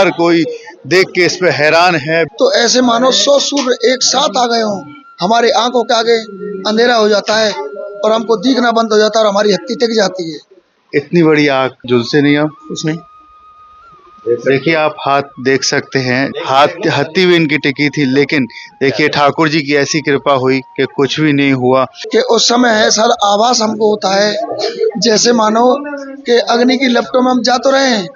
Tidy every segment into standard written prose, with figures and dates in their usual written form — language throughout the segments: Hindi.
हर कोई देख के इस पे हैरान है। तो ऐसे मानो 100 सूर्य एक साथ आ गए हों, हमारी आंखों के आगे अंधेरा हो जाता है और हमको दिखना बंद हो जाता है और हमारी हत्ती टिक जाती है। इतनी बड़ी आग झुलसे नहीं आप उसमें। देखिए आप हाथ देख सकते हैं, हाथ हत्ती भी इनकी टिकी थी, लेकिन देखिए ठाकुर जी की ऐसी कृपा हुई कि कुछ भी नहीं हुआ। कि उस समय है सर आभास हमको होता है जैसे मानो कि अग्नि की लपटों में हम जा तो रहे हैं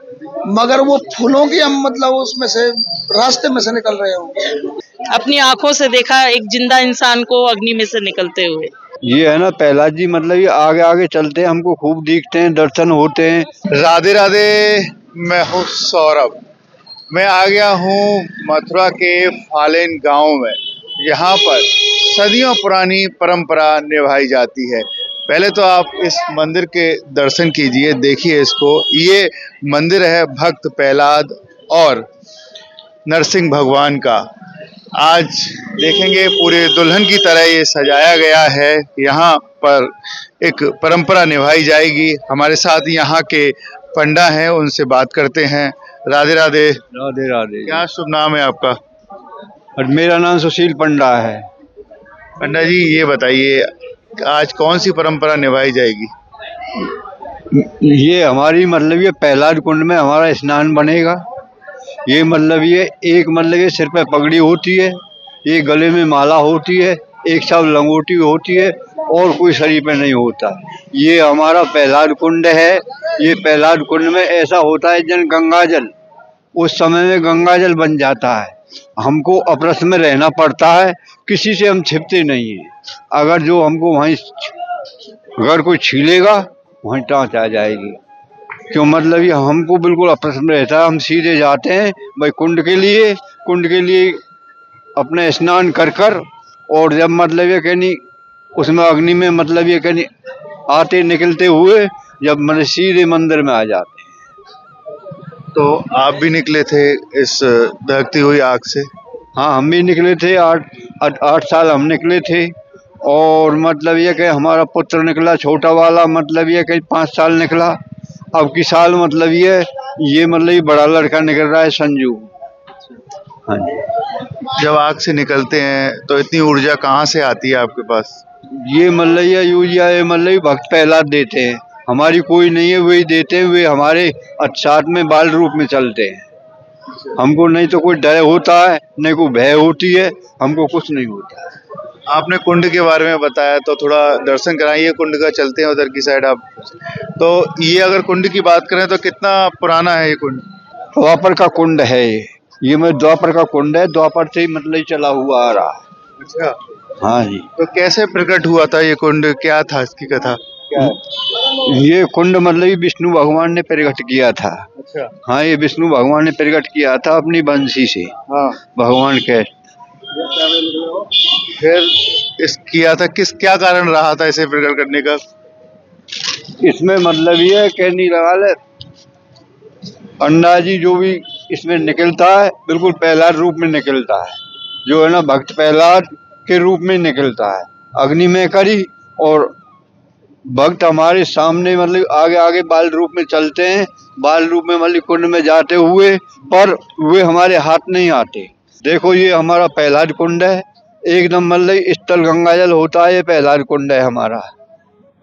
मगर वो फूलों की हम मतलब उसमें से रास्ते में से निकल रहे हो। अपनी आंखों से देखा एक जिंदा इंसान को अग्नि में से निकलते हुए। ये है ना प्रहलाद जी, मतलब ये आगे आगे चलते हैं, हमको खूब दिखते हैं, दर्शन होते हैं। राधे राधे, मैं हूँ सौरभ। मैं आ गया हूँ मथुरा के फालेन गांव में। यहाँ पर सदियों पुरानी परंपरा निभाई जाती है। पहले तो आप इस मंदिर के दर्शन कीजिए, देखिए इसको। ये मंदिर है भक्त प्रहलाद और नरसिंह भगवान का। आज देखेंगे पूरे दुल्हन की तरह ये सजाया गया है। यहाँ पर एक परंपरा निभाई जाएगी। हमारे साथ यहाँ के पंडा हैं, उनसे बात करते हैं। राधे राधे। राधे राधे। क्या शुभ नाम है आपका? और मेरा नाम सुशील पंडा है। पंडा जी ये बताइए, आज कौन सी परंपरा निभाई जाएगी? ये हमारी मतलब ये प्रहलाद कुंड में हमारा स्नान बनेगा। ये मतलब ये एक मतलब ये सिर पे पगड़ी होती है, ये गले में माला होती है, एक सब लंगोटी होती है और कोई शरीर पे नहीं होता। ये हमारा प्रहलाद कुंड है। ये प्रहलाद कुंड में ऐसा होता है जन गंगा जल, उस समय में गंगा जल बन जाता है। हमको अपरस में रहना पड़ता है, किसी से हम छिपते नहीं है। अगर जो हमको वहीं अगर कोई छीलेगा वहीं टाँच आ जाएगी। क्यों मतलब ये हमको बिल्कुल अपरस में रहता है। हम सीधे जाते हैं भाई कुंड के लिए अपने स्नान कर कर, और जब मतलब ये कहनी उसमें अग्नि में मतलब ये कहनी आते निकलते हुए जब मतलब सीधे मंदिर में आ जाते हैं। तो आप भी निकले थे इस दहकती हुई आग से? हाँ, हम भी निकले थे। 8 साल हम निकले थे। और मतलब ये कि हमारा पुत्र निकला छोटा वाला, मतलब ये कि 5 साल निकला। अब की साल मतलब ये मतलब ये बड़ा लड़का निकल रहा है संजू। हाँ जी। जब आग से निकलते हैं तो इतनी ऊर्जा कहाँ से आती है आपके पास? ये मतलब ये यूरिया ये मतलब भक्त प्रहलाद देते हैं, हमारी कोई नहीं है, वही देते हैं। वे हमारे साथ में बाल रूप में चलते हैं। हमको नहीं तो कोई डर होता है, नहीं कोई भय होती है, हमको कुछ नहीं होता है। आपने कुंड के बारे में बताया तो थोड़ा दर्शन कराइए कुंड का। चलते हैं उधर की साइड आप। तो ये अगर कुंड की बात करें तो कितना पुराना है ये कुंड? द्वापर का कुंड है ये मैं द्वापर का कुंड है, द्वापर से ही मतलब चला हुआ आ रहा है। अच्छा। हाँ जी। तो कैसे प्रकट हुआ था ये कुंड, क्या था इसकी कथा? क्या है? ये कुंड मतलब विष्णु भगवान ने प्रकट किया था। अच्छा। हाँ, ये विष्णु भगवान ने प्रकट किया था अपनी बंसी से। हाँ। भगवान के फिर इस किया था, क्या कारण रहा था इसे प्रकट करने का? इसमें मतलब ये कहनी लगा ले पंडा जी, जो भी इसमें निकलता है बिल्कुल प्रहलाद रूप में निकलता है। जो है ना भक्त प्रहलाद के रूप में निकलता है। अग्नि में करी और भक्त हमारे सामने मतलब आगे आगे बाल रूप में चलते हैं। बाल रूप में मतलब कुंड में जाते हुए, पर वे हमारे हाथ नहीं आते। देखो ये हमारा प्रहलाद कुंड है, एकदम मतलब स्थल गंगा जल होता है, ये प्रहलाद कुंड है हमारा।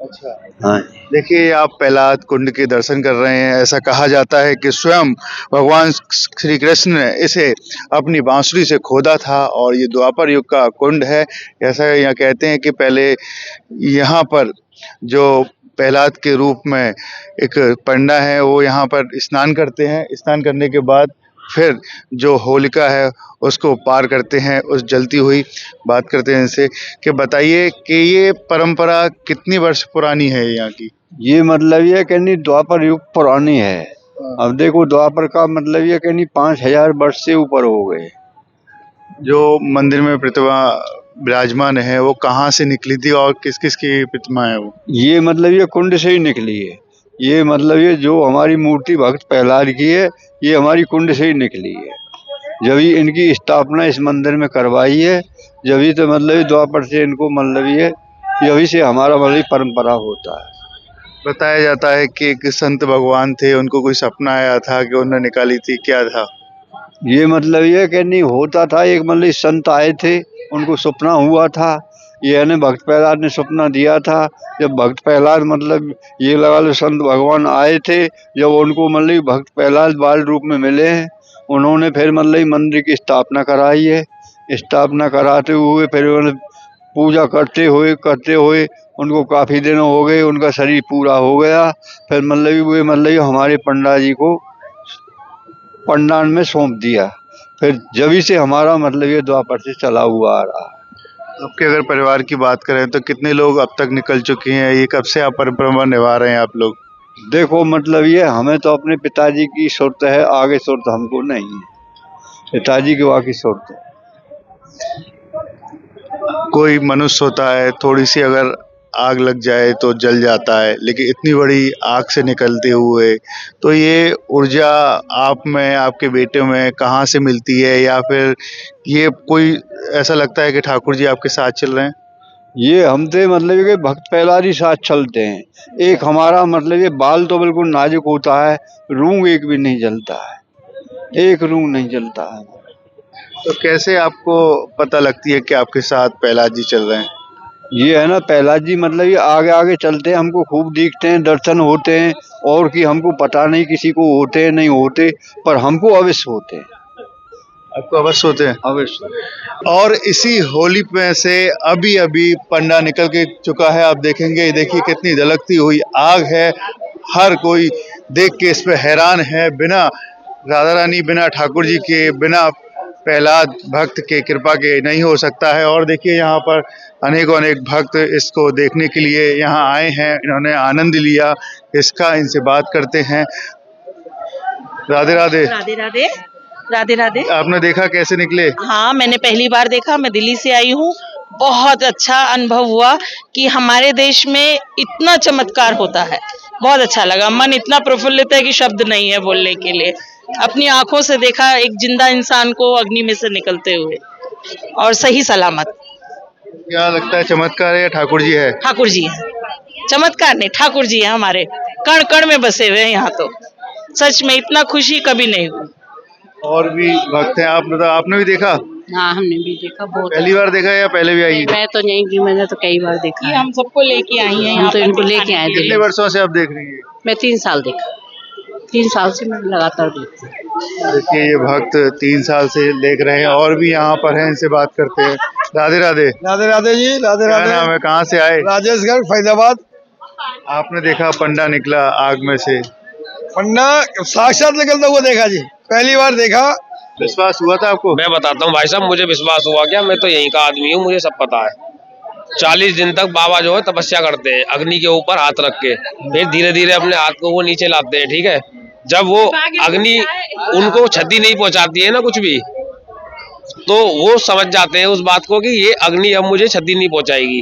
अच्छा। हाँ। देखिए आप प्रहलाद कुंड के दर्शन कर रहे हैं। ऐसा कहा जाता है कि स्वयं भगवान श्री कृष्ण ने इसे अपनी बांसुरी से खोदा था और ये द्वापर युग का कुंड है। ऐसा यहाँ कहते हैं कि पहले यहाँ पर जो प्रहलाद के रूप में एक पंडा है वो यहाँ पर स्नान करते हैं। स्नान करने के बाद फिर जो होलिका है उसको पार करते हैं। उस जलती हुई बात करते हैं इनसे कि बताइए कि ये परंपरा कितनी वर्ष पुरानी है यहाँ की? ये मतलब ये कहनी द्वापर युग पुरानी है। अब देखो द्वापर का मतलब ये कहनी 5000 वर्ष से ऊपर हो गए। जो मंदिर में प्रतिमा विराजमान है वो कहाँ से निकली थी और किस किस की प्रतिमा है वो? ये मतलब ये कुंड से ही निकली है। ये मतलब ये जो हमारी मूर्ति भक्त प्रहलाद की है, ये हमारी कुंड से ही निकली है। जब ही इनकी स्थापना इस मंदिर में करवाई है, जब ही तो मतलब द्वापर से इनको मतलब ये यही से हमारा मतलब परंपरा होता है। बताया जाता है कि एक संत भगवान थे, उनको कोई सपना आया था कि उन्होंने निकाली थी, क्या था? ये मतलब ये कि नहीं होता था। एक मतलब संत आए थे, उनको सपना हुआ था, ये ने भक्त प्रहलाद ने सपना दिया था। जब भक्त प्रहलाद मतलब ये लगा लो संत भगवान आए थे, जब उनको मतलब भक्त प्रहलाद बाल रूप में मिले हैं, उन्होंने फिर मतलब मंदिर की स्थापना कराई है। स्थापना कराते हुए फिर उन्होंने पूजा करते हुए उनको काफ़ी दिन हो गए, उनका शरीर पूरा हो गया। फिर मतलब वे मतलब हमारे पंडा जी को पंडाल में सौंप दिया। फिर जभी से हमारा मतलब ये द्वापर से चला हुआ आ रहा है। आपके अगर परिवार की बात करें तो कितने लोग अब तक निकल चुके हैं? ये कब से आप परंपरा निभा रहे हैं आप लोग? देखो मतलब ये हमें तो अपने पिताजी की सुरत है, आगे सुरत हमको नहीं है। पिताजी की बाकी सुरत है। कोई मनुष्य होता है, थोड़ी सी अगर आग लग जाए तो जल जाता है, लेकिन इतनी बड़ी आग से निकलते हुए तो ये ऊर्जा आप में, आपके बेटे में कहाँ से मिलती है? या फिर ये कोई ऐसा लगता है कि ठाकुर जी आपके साथ चल रहे हैं? ये हम तो मतलब कि भक्त प्रहलाद ही साथ चलते हैं। एक हमारा मतलब ये बाल तो बिल्कुल नाजुक होता है, रूंग एक भी नहीं जलता है, एक रूंग नहीं जलता है। तो कैसे आपको पता लगती है कि आपके साथ प्रहलाद जी चल रहे हैं? ये है ना प्रहलाद जी मतलब ये आगे आगे चलते हैं, हमको खूब दिखते हैं, दर्शन होते हैं। और कि हमको पता नहीं किसी को होते हैं नहीं होते, पर हमको अवश्य होते हैं। आपको अवश्य होते हैं? अवश्य। और इसी होली में से अभी अभी पंडा निकल के चुका है। आप देखेंगे, ये देखिए कितनी धधकती हुई आग है। हर कोई देख के इस पे हैरान है। बिना राधा रानी, बिना ठाकुर जी के, बिना प्रहलाद भक्त के कृपा के नहीं हो सकता है। और देखिए यहाँ पर अनेकों अनेक भक्त इसको देखने के लिए यहाँ आए हैं, इन्होंने आनंद लिया इसका। इनसे बात करते हैं। राधे राधे। राधे राधे। राधे राधे। आपने देखा कैसे निकले? हाँ, मैंने पहली बार देखा। मैं दिल्ली से आई हूँ। बहुत अच्छा अनुभव हुआ कि हमारे देश में इतना चमत्कार होता है। बहुत अच्छा लगा, मन इतना प्रफुल्लित है कि शब्द नहीं है बोलने के लिए। अपनी आंखों से देखा एक जिंदा इंसान को अग्नि में से निकलते हुए, और सही सलामत। क्या लगता है, चमत्कार है या ठाकुर जी है? ठाकुर जी है। चमत्कार नहीं, ठाकुर जी है हमारे कण कण में बसे हुए हैं यहाँ तो। सच में इतना खुशी कभी नहीं हुई। और भी भक्त हैं। आप मतलब आपने भी देखा? हाँ, हमने भी देखा। बहुत पहली बार देखा या पहले भी आई? मैं तो नहीं की, मैंने तो कई बार देखा ये है। हम सबको लेके आई हैं। हम तो इनको लेके आए कितने दिल्ली। वर्षों से आप देख रही हैं? मैं 3 साल देखा, 3 साल से मैं लगातार देखती हूँ। देखिए ये भक्त 3 साल से देख रहे हैं। और भी यहाँ पर हैं, इनसे बात करते हैं। राधे राधे। राधे राधे जी, राधे क्या राधे। नाम है, कहाँ से आए? राजेशगढ़, फैजाबाद। आपने देखा पंडा निकला आग में से? पन्ना साक्षात निकलता हुआ देखा जी, पहली बार देखा। विश्वास हुआ था आपको? मैं बताता हूँ भाई साहब, मुझे विश्वास हुआ क्या, मैं तो यहीं का आदमी हूँ, मुझे सब पता है। 40 दिन तक बाबा जो है तपस्या करते हैं अग्नि के ऊपर हाथ रख के, फिर धीरे धीरे अपने हाथ को वो नीचे लाते हैं, ठीक है। जब वो अग्नि उनको क्षति नहीं पहुंचाती है ना कुछ भी, तो वो समझ जाते हैं उस बात को कि ये अग्नि अब मुझे क्षति नहीं पहुंचाएगी,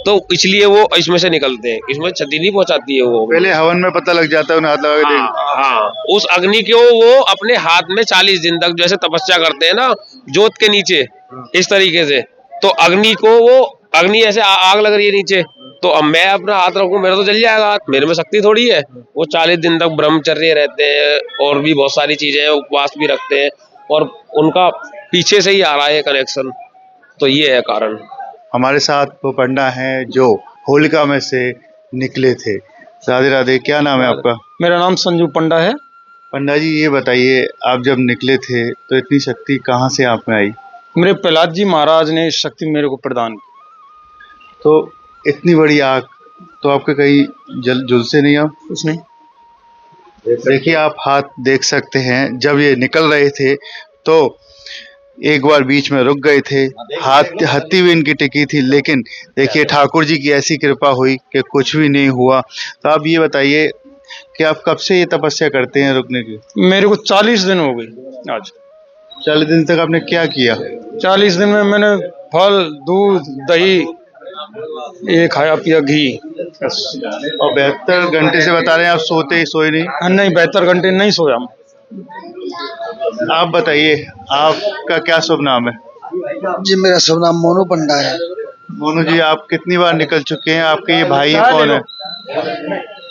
तो इसलिए वो इसमें से निकलते हैं। इसमें क्षति नहीं पहुंचाती है वो। पहले हवन में पता लग जाता है, उन्हें हाथ लगा के देख। हाँ, उस अग्नि को वो अपने हाथ में 40 दिन तक जैसे तपस्या करते हैं ना जोत के नीचे, इस तरीके से, तो अग्नि को वो अग्नि ऐसे आग लग रही है नीचे, तो अब मैं अपना हाथ रखूं मेरा तो जल जाएगा हाथ, मेरे में शक्ति थोड़ी है। वो 40 दिन तक ब्रह्मचर्य रहते हैं और भी बहुत सारी चीजें हैं, उपवास भी रखते हैं, और उनका पीछे से ही आ रहा है कनेक्शन, तो ये है कारण। हमारे साथ वो पंडा हैं जो होलिका में से निकले थे। राधे राधे। क्या नाम है आपका? मेरा नाम संजू पंडा है। पंडा जी ये बताइए, आप जब निकले थे तो इतनी शक्ति कहाँ से आप में आई? मेरे प्रहलाद जी महाराज ने इस शक्ति मेरे को प्रदान की। तो इतनी बड़ी आग तो आपके कहीं झुलसे नहीं आप? उसने देखिए आप हाथ देख सकते हैं, जब ये निकल रहे थे तो एक बार बीच में रुक गए थे, हाथ हत्ती भी इनकी टिकी थी, लेकिन देखिए ठाकुर जी की ऐसी कृपा हुई कि कुछ भी नहीं हुआ। तो आप ये बताइए कि आप कब से ये तपस्या करते हैं रुकने की? मेरे को 40 दिन हो गए आज। 40 दिन तक आपने क्या किया? 40 दिन में मैंने फल, दूध, दही, ये खाया पिया, घी, बस। और 72 घंटे से बता रहे हैं आप सोए नहीं? नहीं, 72 घंटे नहीं सोया मैं। आप बताइए, आपका क्या शुभ नाम है? जी मेरा शुभ नाम मोनू पंडा है। मोनू जी, आप कितनी बार निकल चुके हैं? आपके ये भाई कौन है?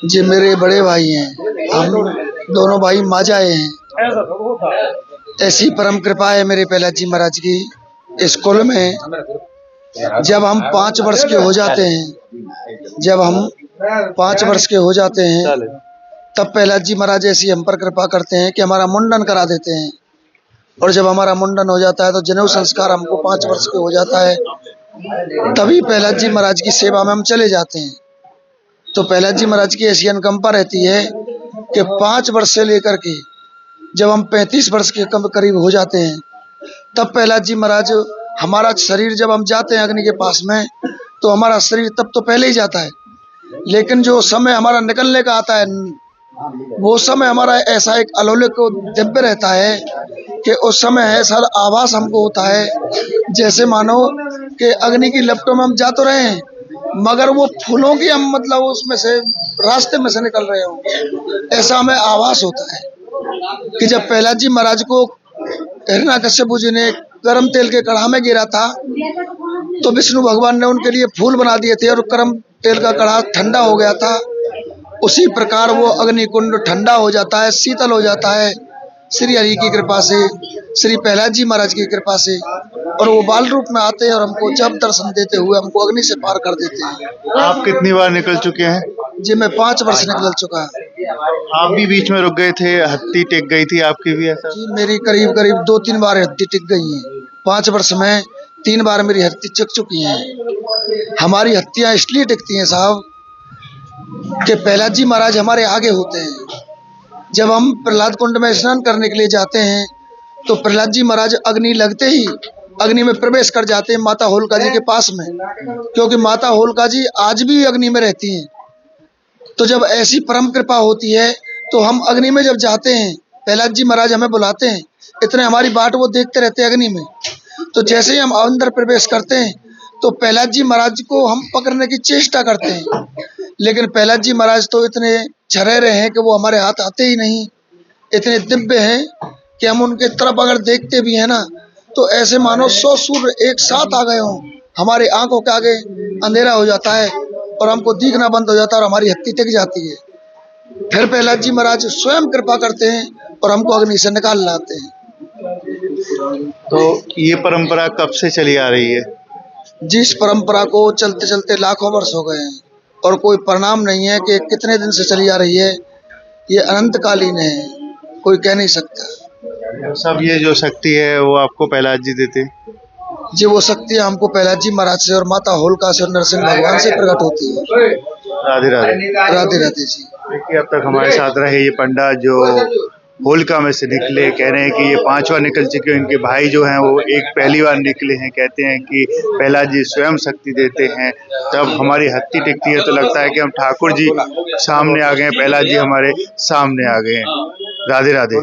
जी मेरे बड़े भाई हैं, हम दोनों भाई माजाए हैं। ऐसी परम कृपा है मेरे प्रहलाद जी महाराज की। स्कूल में जब हम 5 वर्ष के हो जाते हैं, तब प्रहलाद जी महाराज ऐसी हम पर कृपा करते हैं कि हमारा मुंडन करा देते हैं। और जब हमारा मुंडन हो जाता है तो जनेऊ संस्कार हमको 5 वर्ष के हो जाता है, तभी प्रहलाद जी महाराज की सेवा में हम चले जाते हैं। तो प्रहलाद जी महाराज की ऐसी अनुकंपा रहती है कि 5 वर्ष से लेकर के जब हम 35 वर्ष के करीब हो जाते हैं, तब प्रहलाद जी महाराज हमारा शरीर जब हम जाते हैं अग्नि के पास में, तो हमारा शरीर तब तो पहले ही जाता है, लेकिन जो समय हमारा निकलने का आता है, वो समय हमारा ऐसा एक अलौकिक दिव्य रहता है कि उस समय ऐसा आभास हमको होता है जैसे मानो कि अग्नि की लपटों में हम जा तो रहे हैं, मगर वो फूलों की हम मतलब उसमें से रास्ते में से निकल रहे हो, ऐसा हमें आभास होता है। कि जब प्रहलाद जी महाराज को हिरण्याकश्यप जी ने गरम तेल के कढ़ा में गिरा था, तो विष्णु भगवान ने उनके लिए फूल बना दिए थे और गरम तेल का कढ़ा ठंडा हो गया था। उसी प्रकार वो अग्नि कुंड ठंडा हो जाता है, शीतल हो जाता है श्री हरि की कृपा से, श्री प्रहलाद जी महाराज की कृपा से, और वो बाल रूप में आते हैं और हमको जब दर्शन देते हुए हमको अग्नि से पार कर देते हैं। आप कितनी बार निकल चुके हैं? जी मैं 5 वर्ष निकल चुका है। आप भी बीच में रुक गए थे, हत्ती टेक गई थी आपकी भी ऐसा? जी मेरी करीब 2-3 बार हत्ती टिक गई हैं। 5 वर्ष में 3 बार मेरी हत्ती टिक चुकी हैं। हमारी हत्तियां इसलिए टिकती हैं साहब कि प्रहलाद जी महाराज हमारे आगे होते हैं। जब हम प्रहलाद कुंड में स्नान करने के लिए जाते हैं, तो प्रहलाद जी महाराज अग्नि लगते ही अग्नि में प्रवेश कर जाते हैं माता होलिका जी के पास में, क्योंकि माता होलिका जी आज भी अग्नि में रहती हैं। तो जब ऐसी परम कृपा होती है तो हम अग्नि में जब जाते हैं, प्रहलाद जी महाराज हमें बुलाते हैं, इतने हमारी बाट वो देखते रहते हैं अग्नि में। तो जैसे ही हम अंदर प्रवेश करते हैं तो प्रहलाद जी महाराज को हम पकड़ने की चेष्टा करते हैं, लेकिन प्रहलाद जी महाराज तो इतने झरेरे हैं कि वो हमारे हाथ आते ही नहीं, इतने दिव्य हैं कि हम उनके तरफ अगर देखते भी हैं ना, तो ऐसे मानो 100 सूर्य एक साथ आ गए हों, हमारी आंखों के आगे अंधेरा हो जाता है और हमको दिखना बंद हो जाता है और हमारी हत्ती टिक जाती है। फिर प्रहलाद जी महाराज स्वयं कृपा करते हैं और हमको अग्नि से निकाल लाते हैं। तो ये परंपरा कब से चली आ रही है? जिस परंपरा को चलते चलते लाखों वर्ष हो गए हैं और कोई परिणाम नहीं है कि कितने दिन से चली आ रही है। ये अनंतकालीन है, कोई कह नहीं सकता। सब ये जो शक्ति है वो आपको प्रहलाद जी देते? जी वो शक्ति हमको प्रहलाद जी महाराज से और माता होलिका से और नरसिंह भगवान से प्रकट होती है। राधे राधे। राधे राधे जी। देखिए अब तक हमारे साथ रहे ये पंडा जो होलिका में से निकले, कह रहे हैं कि ये 5 बार निकल चुके हैं। इनके भाई जो हैं वो एक पहली बार निकले हैं। कहते हैं कि प्रहलाद जी स्वयं शक्ति देते हैं, तब हमारी हत्ती टिकती है तो लगता है कि हम ठाकुर जी सामने आ गए हैं, प्रहलाद जी हमारे सामने आ गए हैं। राधे राधे।